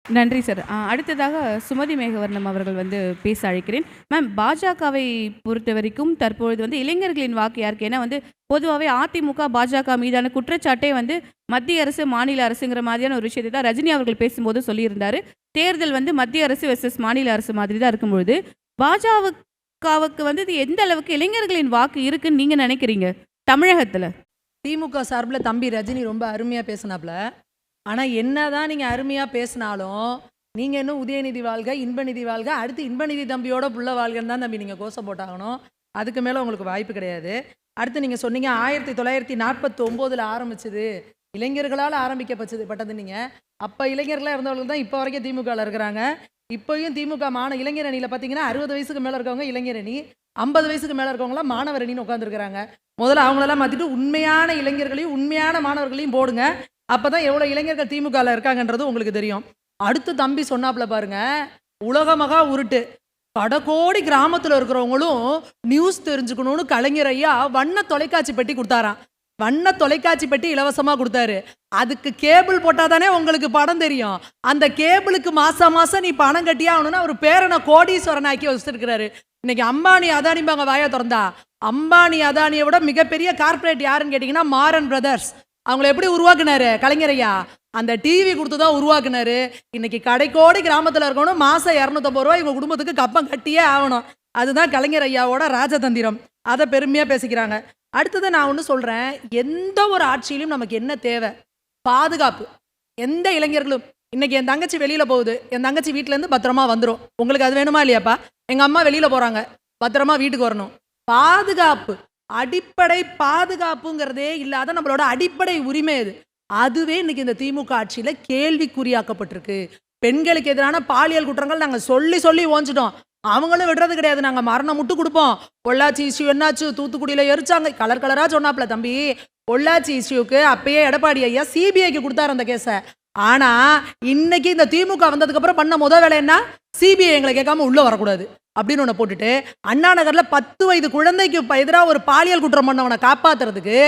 நன்றி சார். அடுத்ததாக சுமதி மேகவர்ணம் அவர்கள் வந்து பேச அழைக்கிறேன். மேம், பாஜகவை பொறுத்தவரைக்கும் தற்பொழுது வந்து இளைஞர்களின் வாக்கு யாருக்கு? ஏன்னா வந்து பொதுவாவே அதிமுக, பாஜக மீதான குற்றச்சாட்டே வந்து மத்திய அரசு, மாநில அரசுங்கிற மாதிரியான ஒரு விஷயத்தை தான் ரஜினி அவர்கள் பேசும்போது சொல்லியிருந்தாரு. தேர்தல் வந்து மத்திய அரசு வெர்சஸ் மாநில அரசு மாதிரி தான் இருக்கும்பொழுது, பாஜகவுக்கு வந்து இது எந்த அளவுக்கு இளைஞர்களின் வாக்கு இருக்குன்னு நீங்க நினைக்கிறீங்க தமிழகத்துல? திமுக சார்பில் தம்பி ரஜினி ரொம்ப அருமையாக பேசினாப்புல. ஆனால் என்னதான் நீங்கள் அருமையாக பேசினாலும் நீங்கள் இன்னும் உதயநிதி வாழ்க, இன்பநிதி வாழ்க, அடுத்து இன்பநிதி தம்பியோட புள்ள வாழ்கன்னு தான் தம்பி நீங்கள் கோஷம் போட்டாகணும். அதுக்கு மேலே உங்களுக்கு வாய்ப்பு கிடையாது. அடுத்து நீங்கள் சொன்னீங்க 1949 ஆரம்பிச்சது, இளைஞர்களால் ஆரம்பிக்கப்பட்டது. நீங்கள் அப்போ இளைஞர்களாக இருந்தவர்கள் தான் இப்போ வரைக்கும் திமுகவில் இருக்கிறாங்க. இப்போயும் திமுக இளைஞர் அணியில் பார்த்தீங்கன்னா 60 வயசுக்கு மேலே இருக்கவங்க இளைஞர் அணி, 50 வயசுக்கு மேலே இருக்கவங்களாம் மாணவர் அணின்னு உட்காந்துருக்கிறாங்க. முதல்ல அவங்களெல்லாம் மாற்றிட்டு உண்மையான இளைஞர்களையும் உண்மையான மாணவர்களையும் போடுங்க. அப்போ தான் எவ்வளோ இளைஞர்கள் திமுகவில் இருக்காங்கன்றது உங்களுக்கு தெரியும். அடுத்து தம்பி சொன்னாப்புல பாருங்க, உலகமகா உருட்டு. கடகோடி கிராமத்தில் இருக்கிறவங்களும் நியூஸ் தெரிஞ்சுக்கணும்னு கலைஞர் ஐயா வண்ண தொலைக்காட்சி பெட்டி கொடுத்தாராம். வண்ண தொலைக்காட்சி பெட்டி இலவசமாக கொடுத்தாரு. அதுக்கு கேபிள் போட்டால் தானே உங்களுக்கு படம் தெரியும். அந்த கேபிளுக்கு மாதம் மாதம் நீ பணம் கட்டியே ஆகணும்னு அவர் பேரனை கோடீஸ்வரன் ஆக்கி வச்சுருக்கிறாரு. இன்னைக்கு அம்பானி அதானிபாங்க வாயா திறந்தா, அம்பானி அதானியை விட மிகப்பெரிய கார்பரேட் யாருன்னு கேட்டிங்கன்னா மாரன் பிரதர்ஸ். அவங்கள எப்படி உருவாக்குனாரு கலைஞரையா? அந்த டிவி கொடுத்து தான் உருவாக்குனாரு. இன்னைக்கு கடைக்கோடி கிராமத்தில் இருக்கணும், மாதம் 250 ரூபா இவங்க குடும்பத்துக்கு கப்பம் கட்டியே ஆகணும். அதுதான் கலைஞர் ஐயாவோட ராஜதந்திரம். அதை பெருமையாக பேசிக்கிறாங்க. அடுத்தது நான் ஒன்று சொல்கிறேன், எந்த ஒரு ஆட்சியிலும் நமக்கு என்ன தேவை? பாதுகாப்பு. எந்த இளைஞர்களும் இன்னைக்கு என் தங்கச்சி வெளியில் போகுது, என் தங்கச்சி வீட்டிலேருந்து பத்திரமா வந்துடும். உங்களுக்கு அது வேணுமா இல்லையாப்பா? எங்கள் அம்மா வெளியில் போகிறாங்க, பத்திரமா வீட்டுக்கு வரணும். பாதுகாப்பு, அடிப்படை பாதுகாப்புங்கிறதே இல்லாத நம்மளோட அடிப்படை உரிமை அது. அதுவே இன்னைக்கு இந்த திமுக ஆட்சியில் கேள்விக்குறியாக்கப்பட்டிருக்கு. பெண்களுக்கு எதிரான பாலியல் குற்றங்கள் நாங்கள் சொல்லி சொல்லி ஓஞ்சிட்டோம். அவங்களும் விடுறது கிடையாது. நாங்கள் மரணம் முட்டு கொடுப்போம். பொள்ளாச்சி இஷ்யூ என்னாச்சு? தூத்துக்குடியில் எரிச்சாங்க. கலர் கலராக சொன்னாப்ல தம்பி. பொள்ளாச்சி இஷ்யூக்கு அப்பயே எடப்பாடி ஐயா சிபிஐக்கு கொடுத்தாரு அந்த கேஸை. ஆனால் இன்னைக்கு இந்த திமுக வந்ததுக்கப்புறம் பண்ண முதல் வேலை என்ன? சிபிஐ எங்களை கேட்காம உள்ளே வரக்கூடாது அப்படின்னு ஒன்று போட்டுட்டு, அண்ணா நகரில் 10 வயது குழந்தைக்கு எதிராக ஒரு பாலியல் குற்றம் பண்ணவனை காப்பாற்றுறதுக்கு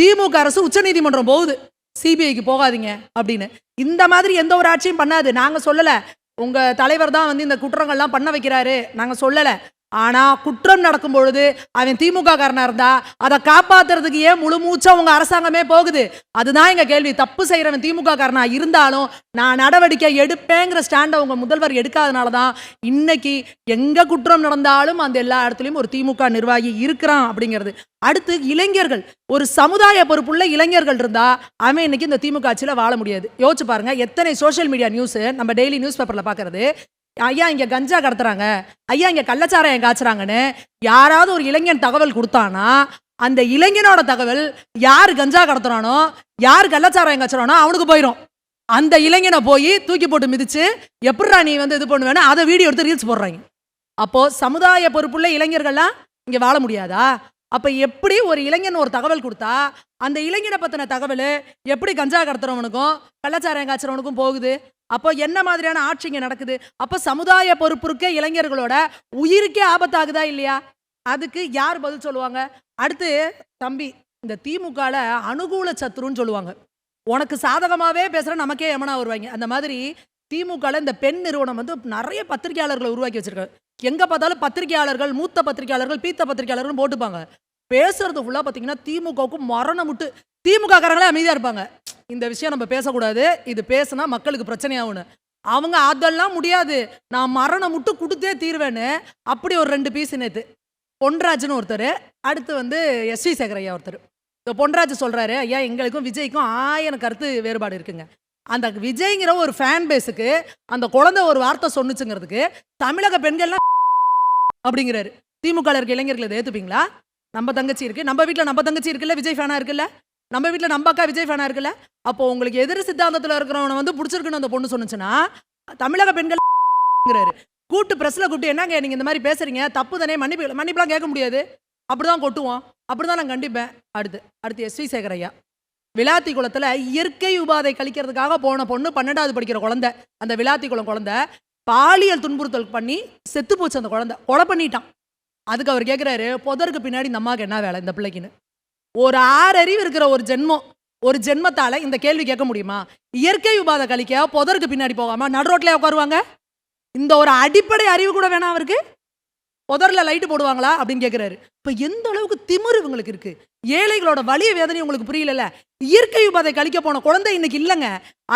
திமுக அரசு உச்சநீதிமன்றம் போகுது. சிபிஐக்கு போகாதீங்க அப்படின்னு. இந்த மாதிரி எந்த ஒரு ஆட்சியும் பண்ணாது. நாங்கள் சொல்லலை, உங்கள் தலைவர் தான் வந்து இந்த குற்றங்கள்லாம் பண்ண வைக்கிறாரு, நாங்கள் சொல்லலை. ஆனால் குற்றம் நடக்கும் பொழுது அவன் திமுக காரனாக இருந்தா அதை காப்பாற்றுறதுக்கு ஏன் முழு மூச்சா உங்கள் அரசாங்கமே போகுது? அதுதான் எங்கள் கேள்வி. தப்பு செய்கிறவன் திமுக காரனாக இருந்தாலும் நான் நடவடிக்கை எடுப்பேங்கிற ஸ்டாண்டை உங்கள் முதல்வர் எடுக்காதனால தான் இன்னைக்கு எங்கே குற்றம் நடந்தாலும் அந்த எல்லா இடத்துலையும் ஒரு திமுக நிர்வாகி இருக்கிறான் அப்படிங்கிறது. அடுத்து இளைஞர்கள், ஒரு சமுதாய பொறுப்புள்ள இளைஞர்கள் இருந்தால் அவன் இன்னைக்கு இந்த திமுக ஆட்சியில் வாழ முடியாது. யோசிச்சு பாருங்க, எத்தனை சோஷியல் மீடியா நியூஸு நம்ம டெய்லி நியூஸ் பேப்பரில் பார்க்கறது, ஐயா இங்கே கஞ்சா கடத்துறாங்க, ஐயா இங்கே கள்ளச்சாராயம் காய்ச்சுறாங்கன்னு யாராவது ஒரு இளைஞன் தகவல் கொடுத்தானா அந்த இளைஞனோட தகவல் யார் கஞ்சா கடத்துறானோ யார் கள்ளச்சாராயம் காய்ச்சுறானோ அவனுக்கு போயிடும். அந்த இளைஞனை போய் தூக்கி போட்டு மிதிச்சு எப்படிடா நீ வந்து இது பண்ணுவேன்னு அதை வீடியோ எடுத்து ரீல்ஸ் போடுறாங்க. அப்போது சமுதாய பொறுப்புள்ள இளைஞர்கள்லாம் இங்கே வாழ முடியாதா? அப்போ எப்படி ஒரு இளைஞன் ஒரு தகவல் கொடுத்தா அந்த இளைஞனை பற்றின தகவல் எப்படி கஞ்சா கடத்துறவனுக்கும் கள்ளச்சாராயம் காய்ச்சுறவனுக்கும் போகுது? அப்போ என்ன மாதிரியான ஆட்சி இங்கே நடக்குது? அப்போ சமுதாய பொறுப்புருக்க இளைஞர்களோட உயிருக்கே ஆபத்தாகுதா இல்லையா? அதுக்கு யார் பதில் சொல்லுவாங்க? அடுத்து தம்பி, இந்த திமுகவில் அனுகூல சத்துருன்னு சொல்லுவாங்க. உனக்கு சாதகமாகவே பேசுகிற நமக்கே எமனா வருவாங்க. அந்த மாதிரி திமுகவில் இந்த பெண் நிறுவனம் வந்து நிறைய பத்திரிகையாளர்களை உருவாக்கி வச்சிருக்காங்க. எங்கே பார்த்தாலும் பத்திரிகையாளர்கள், மூத்த பத்திரிகையாளர்கள், பீத்த பத்திரிகையாளர்கள் போட்டுப்பாங்க. பேசுறது ஃபுல்லாக பார்த்தீங்கன்னா திமுகவுக்கு மரணம் முட்டு. திமுக காரங்களே அமைதியாக இருப்பாங்க. இந்த விஷயம் நம்ம பேசக்கூடாது, இது பேசினா மக்களுக்கு பிரச்சனையாகும்னு. அவங்க அதெல்லாம் முடியாது, நான் மரணம் முட்டு கொடுத்தே தீர்வேன்னு அப்படி ஒரு 2 பீஸ். நேற்று பொன்ராஜ்னு ஒருத்தர், அடுத்து வந்து எஸ்வி சேகர் ஐயா ஒருத்தர். இந்த பொன்ராஜ் சொல்கிறாரு, ஐயா எங்களுக்கும் விஜய்க்கும் 1000 கருத்து வேறுபாடு இருக்குங்க. அந்த விஜய்ங்கிற ஒரு ஃபேன் பேஸுக்கு அந்த குழந்தை ஒரு வார்த்தை சொன்னுச்சுங்கிறதுக்கு தமிழக பெண்கள்லாம் அப்படிங்கிறாரு. திமுக இருக்க இளைஞர்கள் இதை ஏற்றுப்பீங்களா? நம்ம தங்கச்சி இருக்குது, நம்ம வீட்டில் நம்ம தங்கச்சி இருக்குல்ல, விஜய் ஃபேனாக இருக்குல்ல, நம்ம வீட்டில் நம்ம அக்கா விஜய் ஃபேனாக இருக்குல்ல. அப்போ உங்களுக்கு எதிர் சித்தாந்தத்தில் இருக்கிறவனை வந்து பிடிச்சிருக்குன்னு அந்த பொண்ணு சொன்னுச்சுன்னா தமிழக பெண்கள் கூட்டு பிரஸ்ல கூப்பிட்டு என்னங்க நீங்கள் இந்த மாதிரி பேசுறீங்க, தப்பு தானே, மன்னிப்புலாம் கேட்க முடியாது, அப்படிதான் கொட்டுவோம், அப்படிதான் நான் கண்டிப்பேன். அடுத்து எஸ்வி சேகர் ஐயா விளாத்தி குளத்தில் இயற்கை உபாதை கழிக்கிறதுக்காக போன பொண்ணு 12வது படிக்கிற குழந்தை. அந்த விளாத்தி குளம் குழந்தை பாலியல் துன்புறுத்தல் பண்ணி செத்து போச்சு. அந்த குழந்தை கொலை பண்ணிட்டான். அதுக்கு அவர் கேட்குறாரு, புதருக்கு பின்னாடி இந்த அம்மாவுக்கு என்ன வேலை இந்த பிள்ளைக்குன்னு. ஒரு 6 அறிவு இருக்கிற ஒரு ஜென்மம் ஒரு ஜென்மத்தால இந்த கேள்வி கேட்க முடியுமா? இயற்கை உபாதை கழிக்க புதருக்கு பின்னாடி போகாம நடு ரோட்லயே உட்காருவாங்க? இந்த ஒரு அடிப்படை அறிவு கூட வேணாம் அவருக்கு? புதர்ல லைட்டு போடுவாங்களா அப்படின்னு கேட்கிறாரு. இப்ப எந்த அளவுக்கு திமிரு இவங்களுக்கு இருக்கு. ஏழைகளோட வலிய வேதனை உங்களுக்கு புரியல. இயற்கை உபாதை கழிக்க போன குழந்தை இன்னைக்கு இல்லங்க.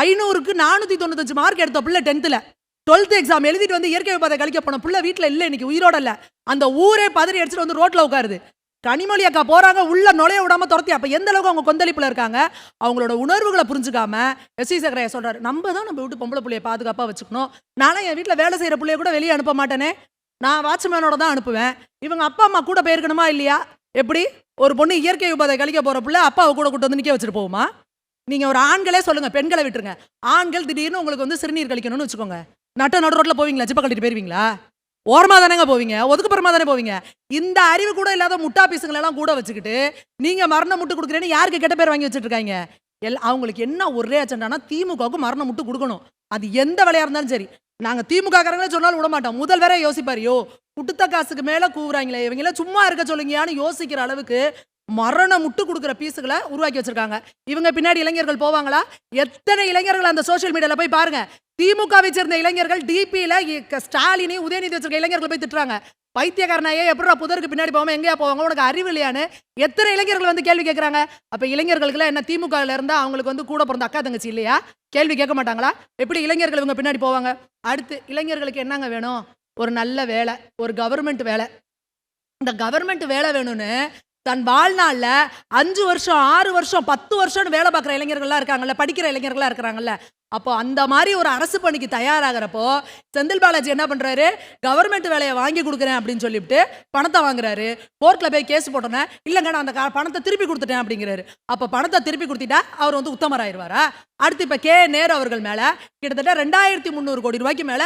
500க்கு 495 மார்க் எடுத்த பிள்ளை 10th 12th எக்ஸாம் எழுதிட்டு வந்து இயற்கை உபாதை கழிக்க போன பிள்ளை வீட்டுல இல்ல, இன்னைக்கு உயிரோட இல்ல. அந்த ஊரே பதறி அடிச்சுட்டு வந்து ரோட்ல உட்காருது. கனிமொழி அக்கா போறாங்க, உள்ள நுழைய விடாம துரத்தி. அப்ப எந்த அளவுக்கு அவங்க கொந்தளிப்புல இருக்காங்க. அவங்களோட உணர்வுகளை புரிஞ்சுக்காம எஸ்வி சக்கரையா சொல்றாரு, நம்ம தான் நம்ம வீட்டு பொம்பளை பிள்ளைய பாதுகாப்பா வச்சுக்கணும். நானே என் வீட்டுல வேலை செய்யற பிள்ளைய கூட வெளியே அனுப்ப மாட்டேனே, நான் வாட்ச்மேனோட தான் அனுப்புவேன். இவங்க அப்பா அம்மா கூட போயிருக்கணுமா இல்லையா? எப்படி ஒரு பொண்ணு இயற்கை உபாதை கழிக்க போற பிள்ளை அப்பாவை கூட கூட்டு வந்து நிக்க வச்சுட்டு போகுமா? நீங்க ஒரு ஆண்களே சொல்லுங்க, பெண்களை விட்டுருங்க. ஆண்கள் திடீர்னு உங்களுக்கு வந்து சிறுநீர் கழிக்கணும்னு வச்சுக்கோங்க, நடு ரோட்ல போவீங்களா? ஜிப்ப கட்டிட்டு போயிருவீங்களா? ஓரமா தானேங்க போவீங்க, ஒதுக்குப்புறமா தானே போவீங்க. இந்த அறிவு கூட இல்லாத முட்டா பீசுங்களை எல்லாம் கூட வச்சுக்கிட்டு நீங்க மரண முட்டு கொடுக்குறேன்னு யாருக்கு கெட்ட பேர் வாங்கி வச்சுட்டு இருக்காங்க? அவங்களுக்கு என்ன ஒரே அச்சண்டானா திமுகவுக்கு மரண முட்டு கொடுக்கணும். அது எந்த வேலையா இருந்தாலும் சரி. நாங்க திமுக காரங்களே சொன்னாலும் விட மாட்டோம். முதல்வரே யோசிப்பாரு, யோ குடுத்த காசுக்கு மேல கூவுறாங்களே இவங்கள சும்மா இருக்க சொல்லுங்கன்னு யோசிக்கிற அளவுக்கு மரண முட்டு கொடுக்குற பீஸுகளை உருவாக்கி வச்சிருக்காங்க. இவங்க பின்னாடி இளைஞர்கள் போவாங்களா? எத்தனை இளைஞர்கள் அந்த சோசியல் மீடியால போய் பாருங்க. திமுகவை சேர்ந்த இளைஞர்கள் டிபியில ஸ்டாலினி உதயநிதி வச்சிருக்க இளைஞர்கள் போய் திட்டுறாங்க. பைத்தியக்காரனாயே எப்படா புதருக்கு பின்னாடி போவாம எங்கேயா போவாங்க, உனக்கு அறிவு இல்லையான்னு எத்தனை இளைஞர்கள் வந்து கேள்வி கேட்கறாங்க. அப்ப இளைஞர்களுக்கு என்ன திமுக இருந்தா அவங்களுக்கு வந்து கூட பிறந்த அக்கா தங்கச்சி இல்லையா? கேள்வி கேட்க மாட்டாங்களா? எப்படி இளைஞர்கள் இவங்க பின்னாடி போவாங்க? அடுத்து இளைஞர்களுக்கு என்னங்க வேணும்? ஒரு நல்ல வேலை, ஒரு கவர்மெண்ட் வேலை. இந்த கவர்மெண்ட் வேலை வேணும்னு தன் வாழ்நாள்ல 5 வருஷம் 6 வருஷம் 10 வருஷம் வேலை பார்க்குற இளைஞர்கள்லாம் இருக்காங்கல்ல, படிக்கிற இளைஞர்கள்லாம் இருக்கிறாங்கல்ல. அப்போ அந்த மாதிரி ஒரு அரசு பணிக்கு தயாராகிறப்போ செந்தில் பாலாஜி என்ன பண்றாரு? கவர்மெண்ட் வேலையை வாங்கி கொடுக்குறேன் அப்படின்னு சொல்லிவிட்டு பணத்தை வாங்குறாரு. கோர்ட்ல போய் கேஸ் போட்டோன்னே இல்லைங்க நான் அந்த பணத்தை திருப்பி கொடுத்துட்டேன் அப்படிங்கிறாரு. அப்போ பணத்தை திருப்பி கொடுத்துட்டா அவர் வந்து உத்தமராயிருவாரா? அடுத்து இப்போ நேரு அவர்கள் மேல கிட்டத்தட்ட 2300 கோடி ரூபாய்க்கு மேல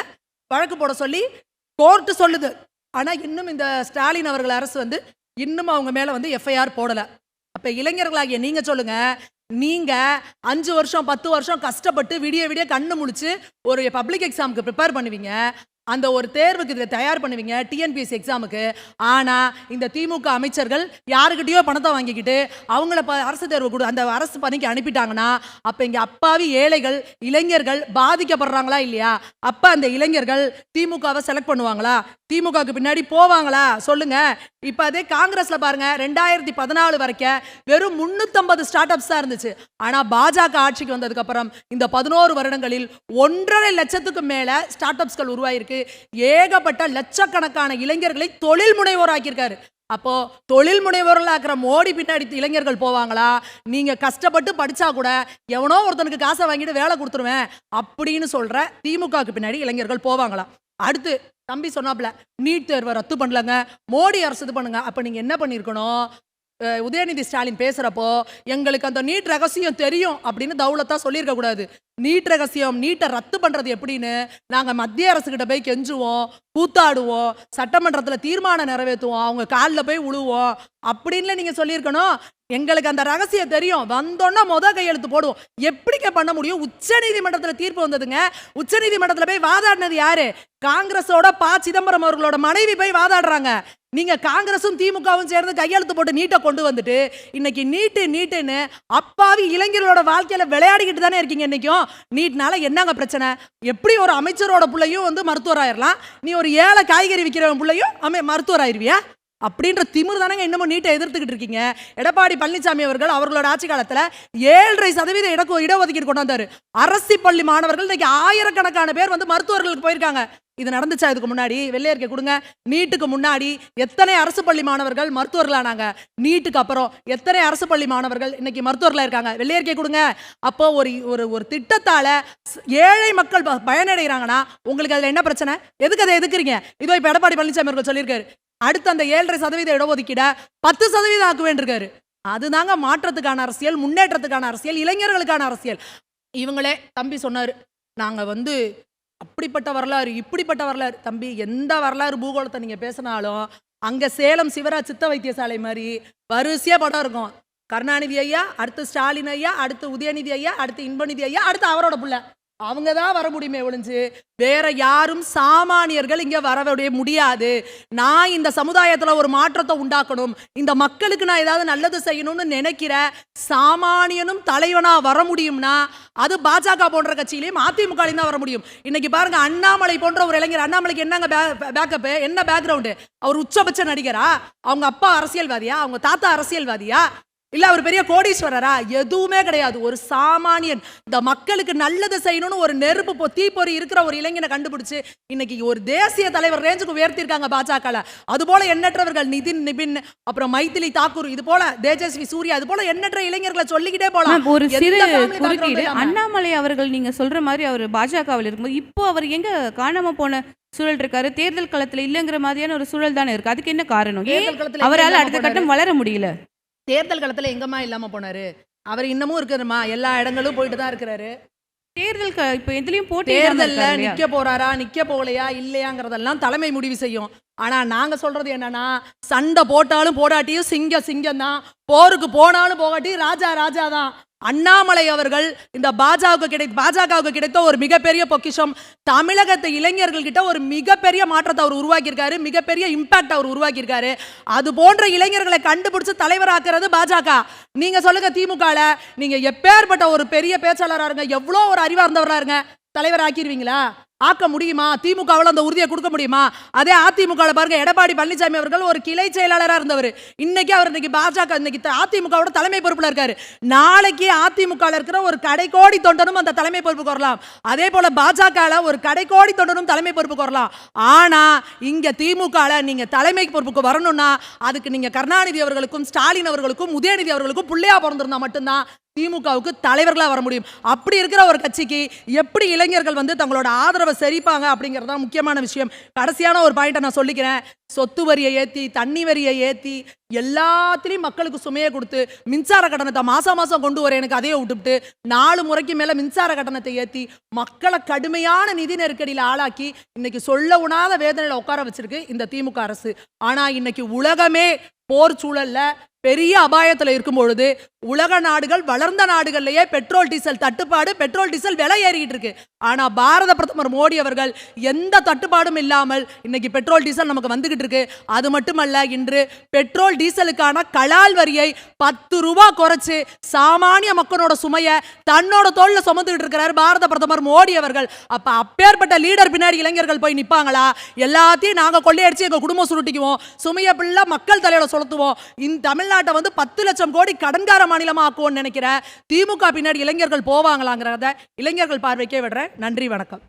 வழக்கு போட சொல்லி கோர்ட்டு சொல்லுது. ஆனா இன்னும் இந்த ஸ்டாலின் அவர்கள் அரசு வந்து இன்னும் அவங்க மேல வந்து எஃப்ஐஆர் போடல. அப்ப இளைஞர்களாகிய நீங்க சொல்லுங்க, நீங்க 5 வருஷம் 10 வருஷம் கஷ்டப்பட்டு விடிய விடிய கண்ணு முழிச்சு ஒரு பப்ளிக் எக்ஸாமுக்கு ப்ரிப்பேர் பண்ணுவீங்க, அந்த ஒரு தேர்வுக்கு இதை தயார் பண்ணுவீங்க, டிஎன்பிஎஸ்சி எக்ஸாமுக்கு. ஆனா இந்த திமுக அமைச்சர்கள் யாருக்கிட்டயோ பணத்தை வாங்கிக்கிட்டு அவங்கள அரசு தேர்வு அந்த அரசு பணிக்கு அனுப்பிட்டாங்கன்னா அப்ப இங்க அப்பாவி ஏழைகள் இளைஞர்கள் பாதிக்கப்படுறாங்களா இல்லையா? அப்ப அந்த இளைஞர்கள் திமுகவை செலக்ட் பண்ணுவாங்களா? திமுகவுக்கு பின்னாடி போவாங்களா? சொல்லுங்க. இப்ப அதே காங்கிரஸ்ல பாருங்க, 2014 வரைக்கும் வெறும் 350 ஸ்டார்ட் அப்ஸ் தான் இருந்துச்சு. ஆனா பாஜக ஆட்சிக்கு வந்ததுக்கு அப்புறம் இந்த 11 வருடங்களில் 1.5 லட்சத்துக்கு மேல ஸ்டார்ட் அப்ஸ்கள் உருவாயிருக்கு. ஏகப்பட்ட லட்சக்கணக்கான இளைஞர்களை தொழில் முனைவோர் ஆக்கியிருக்காரு. அப்போ தொழில் முனைவோர்கள் ஆக்கிற மோடி பின்னாடி இளைஞர்கள் போவாங்களா? நீங்க கஷ்டப்பட்டு படிச்சா கூட எவனோ ஒருத்தனுக்கு காசை வாங்கிட்டு வேலை கொடுத்துருவேன் அப்படின்னு சொல்ற திமுகவுக்கு பின்னாடி இளைஞர்கள் போவாங்களா? அடுத்து தம்பி சொன்னாப்ல நீட் தேர்வை ரத்து பண்ணலங்க, மோடி அரசு இது பண்ணுங்க. அப்ப நீங்க என்ன பண்ணிருக்கணும்? உதயநிதி ஸ்டாலின் பேசுறப்போ எங்களுக்கு அந்த நீட் ரகசியம் தெரியும் அப்படின்னு தௌலத்தா சொல்லியிருக்க கூடாது. நீட் ரகசியம், நீட்டை ரத்து பண்றது எப்படின்னு நாங்க மத்திய அரசு கிட்ட போய் கெஞ்சுவோம், கூத்தாடுவோம், சட்டமன்றத்துல தீர்மானம் நிறைவேற்றுவோம், அவங்க காலில் போய் உழுவோம் அப்படின்னு நீங்க சொல்லியிருக்கணும். எங்களுக்கு அந்த ரகசியம் தெரியும், வந்தோன்னா கையெழுத்து போடுவோம். எப்படிங்க பண்ண முடியும்? உச்ச நீதிமன்றத்தில் தீர்ப்பு வந்ததுங்க. உச்ச நீதிமன்றத்தில் போய் வாதாடினது யாரு? காங்கிரஸோட சிதம்பரம் அவர்களோட மனைவி போய் வாதாடுறாங்க. நீங்க காங்கிரசும் திமுகவும் சேர்ந்து கையெழுத்து போட்டு நீட்டை கொண்டு வந்துட்டு இன்னைக்கு நீட்டுன்னு அப்பாவி இளைஞர்களோட வாழ்க்கையில விளையாடிக்கிட்டு தானே இருக்கீங்க. இன்னைக்கும் நீட்னால என்னங்க பிரச்சனை? எப்படி ஒரு அமைச்சரோட பிள்ளையும் வந்து மருத்துவர் ஆயிரலாம், நீ ஒரு ஏழை காய்கறி விற்கிறவன் பிள்ளையும் மருத்துவர் ஆயிருவியா? அப்படின்ற திமிர் தானங்க இன்னமும் நீட்டை எதிர்த்துக்கிட்டு இருக்கீங்க. எடப்பாடி பழனிசாமி அவர்கள் அவர்களோட ஆட்சி காலத்துல 7.5% இடஒதுக்கீடு கொண்டாந்தாரு. அரசு பள்ளி மாணவர்கள் இன்னைக்கு ஆயிரக்கணக்கான பேர் வந்து மருத்துவர்களுக்கு போயிருக்காங்க. இது நடந்துச்சா? இதுக்கு முன்னாடி வெள்ளையறிக்கை கொடுங்க. நீட்டுக்கு முன்னாடி எத்தனை அரசு பள்ளி மாணவர்கள் மருத்துவர்களானாங்க? நீட்டுக்கு அப்புறம் எத்தனை அரசு பள்ளி மாணவர்கள் இன்னைக்கு மருத்துவர்களா இருக்காங்க? வெள்ளையறிக்கை கொடுங்க. அப்போ ஒரு திட்டத்தால ஏழை மக்கள் பயனடைகிறாங்கன்னா உங்களுக்கு அதுல என்ன பிரச்சனை? எதுக்கு அதை எதுக்குறீங்க? இதோ இப்ப எடப்பாடி பழனிசாமி அவர்கள் சொல்லியிருக்காரு, அடுத்து அந்த 7.5% இடஒதுக்கீட 10% ஆக்க வேண்டியிருக்காரு. அதுதாங்க மாற்றத்துக்கான அரசியல், முன்னேற்றத்துக்கான அரசியல், இளைஞர்களுக்கான அரசியல். இவங்களே தம்பி சொன்னாரு, நாங்க வந்து அப்படிப்பட்ட வரலாறு இப்படிப்பட்ட வரலாறு. தம்பி, எந்த வரலாறு பூகோளத்தை நீங்க பேசினாலும் அங்க சேலம் சிவராஜ் சித்த வைத்தியசாலை மாதிரி வரிசையா படம் இருக்கும். கருணாநிதி ஐயா, அடுத்து ஸ்டாலின் ஐயா, அடுத்து உதயநிதி ஐயா, அடுத்து இன்பநிதி ஐயா, அடுத்து அவரோட புள்ள. அவங்க தான் வர முடியுமே ஒழிஞ்சு வேற யாரும் சாமானியர்கள் இங்க வர முடியாது. நான் இந்த சமுதாயத்துல ஒரு மாற்றத்தை உண்டாக்கணும், இந்த மக்களுக்கு நான் ஏதாவது நல்லது செய்யணும்னு நினைக்கிற சாமானியனும் தலைவனா வர முடியும்னா அது பாஜக போன்ற கட்சியிலையும் அதிமுகலையும் தான் வர முடியும். இன்னைக்கு பாருங்க, அண்ணாமலை போன்ற ஒரு இளைஞர், அண்ணாமலைக்கு என்னங்க பேக்கப், என்ன பேக்ரவுண்டு? அவர் உச்சபட்ச நடிகரா? அவங்க அப்பா அரசியல்வாதியா? அவங்க தாத்தா அரசியல்வாதியா? இல்ல அவர் பெரிய கோடீஸ்வரரா? எதுவுமே கிடையாது. ஒரு சாமானியன் இந்த மக்களுக்கு நல்லது செய்யணும்னு ஒரு நெருப்பு தீப்பொறி இருக்கிற ஒரு இளைஞனை கண்டுபிடிச்சு இன்னைக்கு ஒரு தேசிய தலைவர் ரேஞ்சுக்கு உயர்த்திருக்காங்க பாஜக. அது போல எண்ணற்றவர்கள், நிபின், அப்புறம் மைதிலி தாக்கூர், இது போல தேஜஸ்வி சூர்யா, இது போல எண்ணற்ற இளைஞர்களை சொல்லிக்கிட்டே போலாம். ஒரு சிறு குறுக்கீடு, அண்ணாமலை அவர்கள் நீங்க சொல்ற மாதிரி அவர் பாஜகவில் இருக்கும்போது இப்போ அவர் எங்க காணாம போன சூழல் இருக்காரு? தேர்தல் களத்துல இல்லங்கிற மாதிரியான ஒரு சூழல் தானே இருக்கு. அதுக்கு என்ன காரணம்? அவரால் அடுத்த கட்டம் வளர முடியல. தேர்தல் களத்துல எங்கம்மா இல்லாம போனாரு? அவர் இன்னமும் இருக்கிறமா? எல்லா இடங்களும் போயிட்டு தான் இருக்கிறாரு. தேர்தல் இப்ப எதுலயும் போட்டி, தேர்தல்ல நிக்க போறாரா நிக்க போகலையா இல்லையாங்கிறதெல்லாம் தலைமை முடிவு செய்யும். ஆனா நாங்க சொல்றது என்னன்னா, சண்டை போட்டாலும் போடாட்டியும் சிங்கம் தான், போருக்கு போனாலும் போகாட்டியும் ராஜா தான். அண்ணாமலை அவர்கள் இந்த பாஜகவுக்கு கிடைத்த ஒரு மிகப்பெரிய பொக்கிஷம். தமிழகத்து இளைஞர்கள் கிட்ட ஒரு மிகப்பெரிய மாற்றத்தை அவர் உருவாக்கியிருக்காரு, மிகப்பெரிய இம்பாக்ட் அவர் உருவாக்கியிருக்காரு. அது போன்ற இளைஞர்களை கண்டுபிடிச்சு தலைவராக்குறது பாஜக. நீங்க சொல்லுங்க, திமுக நீங்க எப்பேற்பட்ட ஒரு பெரிய பேச்சாளராக இருங்க, எவ்வளோ ஒரு அறிவா இருந்தவரா இருங்க, தலைவர் ஆக்கிடுவீங்களா? ஆக்க முடியுமா? திமுகவில் அந்த உறுதியை கொடுக்க முடியுமா? அதே அதிமுக பாருங்க, எடப்பாடி பழனிசாமி அவர்கள் ஒரு கிளை செயலாளராக இருந்தவர். இன்னைக்கு அவர் பாஜக, அதிமுகவோட தலைமை பொறுப்புல இருக்காரு. நாளைக்கு அதிமுக இருக்கிற ஒரு கடைக்கோடி தொண்டனும் அந்த தலைமை பொறுப்புக்கு வரலாம். அதே போல பாஜக ஒரு கடைக்கோடி தொண்டனும் தலைமை பொறுப்புக்கு வரலாம். ஆனா இங்க திமுக நீங்க தலைமை பொறுப்புக்கு வரணும்னா அதுக்கு நீங்க கருணாநிதி அவர்களுக்கும் ஸ்டாலின் அவர்களுக்கும் உதயநிதி அவர்களுக்கும் பிள்ளையா பிறந்திருந்தா மட்டும்தான் திமுகவுக்கு தலைவர்களா வர முடியும். அப்படி இருக்கிற ஒரு கட்சிக்கு எப்படி இளைஞர்கள் தங்களோட ஆதரவை செரிப்பாங்க அப்படிங்கறத முக்கியமான விஷயம். கடைசியான ஒரு பாயிண்ட நான் சொல்லிக்கிறேன். சொத்து வரியை ஏத்தி, தண்ணி வரியை ஏத்தி, எல்லாத்திலையும் மக்களுக்கு சுமையை கொடுத்து மின்சார கட்டணத்தை மாசம் கொண்டு வர எனக்கு அதையே விட்டுவிட்டு 4 முறைக்கு மேல மின்சார கட்டணத்தை ஏத்தி மக்களை கடுமையான நிதி நெருக்கடியில் ஆளாக்கி இன்னைக்கு சொல்ல உணாத வேதனையில உட்கார வச்சிருக்கு இந்த திமுக அரசு. ஆனா இன்னைக்கு உலகமே போர் சூழல்ல பெரிய அபாயத்தில் இருக்கும் பொழுது உலக நாடுகள், வளர்ந்த நாடுகள்லயே பெட்ரோல் டீசல் தட்டுப்பாடு, பெட்ரோல் டீசல் விலை ஏறிக்கிட்டு இருக்கு. ஆனா பாரத பிரதமர் மோடி அவர்கள் எந்த தட்டுப்பாடும் இல்லாமல் இன்னைக்கு பெட்ரோல் டீசல் நமக்கு வந்துகிட்டு இருக்கு. அது மட்டுமல்ல, இன்று பெட்ரோல் டீசலுக்கான கலால் வரியை 10 ரூபாய் குறைச்சு சாமானிய மக்களோட சுமையை தன்னோட தோல்ல சுமந்துகிட்டு இருக்கிறார் பாரத பிரதமர் மோடி அவர்கள். அப்ப அப்பேற்பட்ட லீடர் பின்னாடி இளைஞர்கள் போய் நிப்பாங்களா? எல்லாத்தையும் நாங்க கொள்ளையடிச்சு எங்க குடும்பம் சுருட்டிக்குவோம், சுமைய பிள்ளை மக்கள் தலையோட சுழத்துவோம், இந்த தமிழ்நாட்டை 10 லட்சம் கோடி கடன்கார மாநிலமா ஆக்குவோம்னு நினைக்கிற திமுக பின்னாடி இளைஞர்கள் போவாங்களாங்கிறத இளைஞர்கள் பார்வைக்கே விடுறேன். நன்றி, வணக்கம்.